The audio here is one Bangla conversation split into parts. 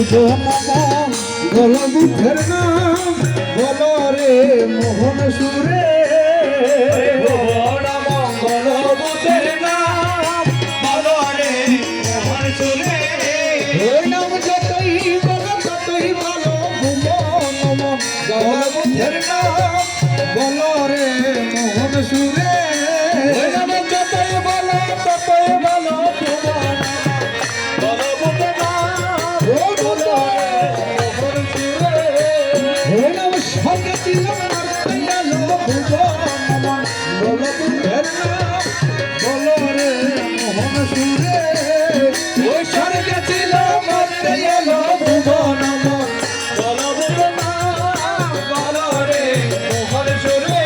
নমন বল বুদ্ধের নাম বল রে মোহন সুরে মঙ্গল বুদ্ধের নাম বল রে মোহন সুরে ওই নাম যতই বলো ততই ভালো ভুবন নমন বল বুদ্ধের নাম বল রে মোহন সুরে ওই নাম যতই বলো ততই ভালো ভুবন বল বুদ্ধের নাম বল রে মোহন সুরে ওই নাম সঙ্গে ছিল মার্তাইয়ালো ভুবন নমন বল বুদ্ধের নাম বল রে মোহন সুরে ওই স্বর্গে ছিল মর্তে এলো ভুবন নমন বল বুদ্ধের নাম বল রে মোহন সুরে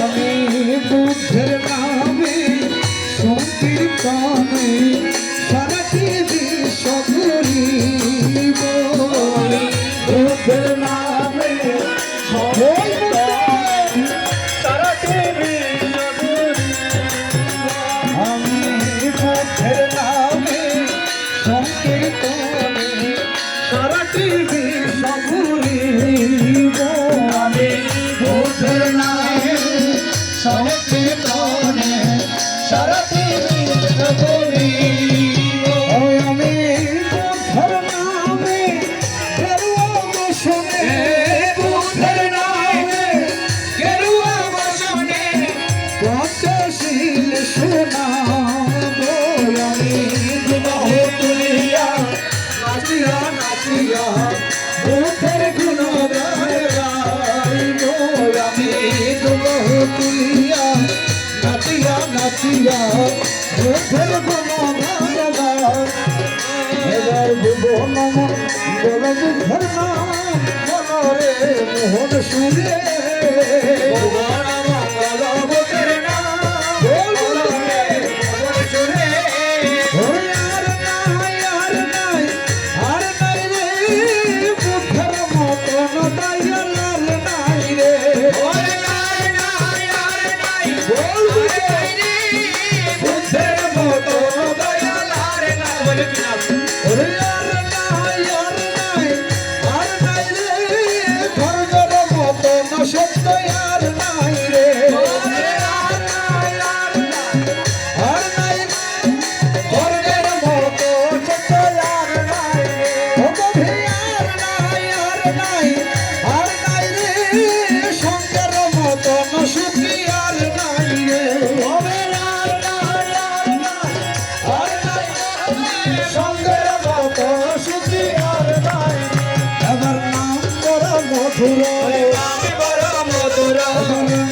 আমি বুদ্ধের নামে সংকীর্তনে সারাটি বিশ্ব ঘুরিব বুদ্ধের নামে সারাটি বিশ্ব আমি বুদ্ধের নামে সংকীর্তনে সারাটি বিশ্ব ঘুরিব আমি বুদ্ধের নামে সংকীর্তনে সারাটি বিশ্ব ঘুরিব ওই আমি বুদ্ধের নামে গেরুয়া বসনে বুদ্ধের নামে গেরুয়া বসনে পঞ্চশীল শোনাব আমি দুবাহ তুলিয়া নাচিয়া নাচিয়া বুদ্ধের গুণ গাইব আমি দুবহ তুলিয়া নাচিয়া নাচিয়া বুদ্ধের গুণ গাইব এবার ভুবন নমন বল বুদ্ধের নাম বল রে মোহন সুরে ভুবন মঙ্গল বুদ্ধের নাম বল রে মোহন সুরে ওরে আর নাই রে বুদ্ধের মতন দয়াল আর নাই রে ওরে নাই নাই আর নাই বল আর নাই রে বুদ্ধের মতো দয়াল আর নাই বলে কিনা ওরে আর নাই রে ধর্মের মতন সত্য আর নাই রে ওরে আর নাই আর নাই আর নাই স্বর্গের মতো সত্য আর নাই রে ভগবে আর নাই রে সঙ্গের মতন সুখী আর নাই রে ওরে আর নাই আর নাই আর নাই সঙ্গের মতো সুখী আর নাই এবার নাম বড় মধুর ওরে নাম বড় মধুর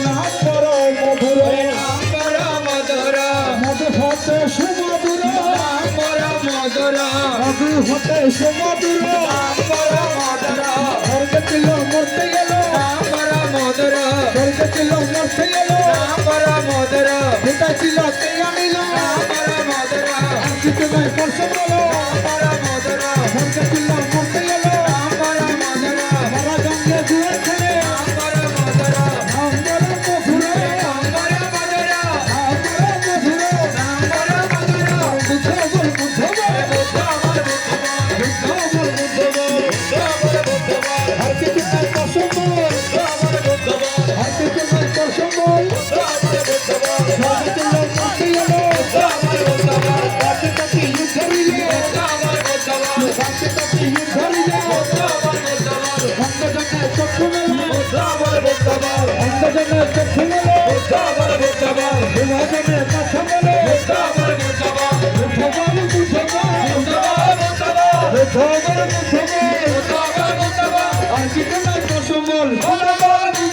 নাম বড় মধুর ওরে নাম বড় মধুর মধু হতে সুমধুর নাম বড় মধুর মধু হতে সুমধুর নাম বড় মধুর স্বর্গে ছিল মরতে গেল নাম বড় মধুর স্বর্গে ছিল মরতে গেল নাম বড় মধুর যেটা ছিল তে আনিল নাম বড় মধুর আজকে নাই করছে বলো নাম বড় মধুর স্বর্গে ছিল মরতে গেল নাম বড় মধুর মারা গঙ্গে দুয়ার খেলে নাম বড় মধুর নাম বড় মধুর নাম বড় মধুর নাম বড় মধুর নাম বড় মধুর বুদ্ধ বল বুদ্ধ বল বুদ্ধ আমার বুদ্ধ বল বুদ্ধ বল বুদ্ধ বল বুদ্ধ আমার বুদ্ধ বল আর কিছু নাই কসম বল বুদ্ধ আমার বুদ্ধ বল আর কিছু নাই কসম বল বুদ্ধ আমার বুদ্ধ বল স্বর্গে ছিল মরতে গেল বুদ্ধ আমার বুদ্ধ বল কাছে কাছে ইট ধরিলে বুদ্ধ আমার বুদ্ধ বল কাছে কাছে ইট ধরিলে বুদ্ধ আমার বুদ্ধ বল অন্ধজনে চক্ষু মেলে বুদ্ধ আমার বুদ্ধ বল অন্ধজনে চক্ষু মেলে বুদ্ধ আমার বুদ্ধ বল বিভাজনে কথা মেলে বুদ্ধ আমার বুদ্ধ বল বুদ্ধ বল বুদ্ধ বল বুদ্ধ আমার বুদ্ধ বল বুদ্ধ বল বুদ্ধ বল বুদ্ধ আমার বুদ্ধ বল আর কিছু নাই কসম বল বল বল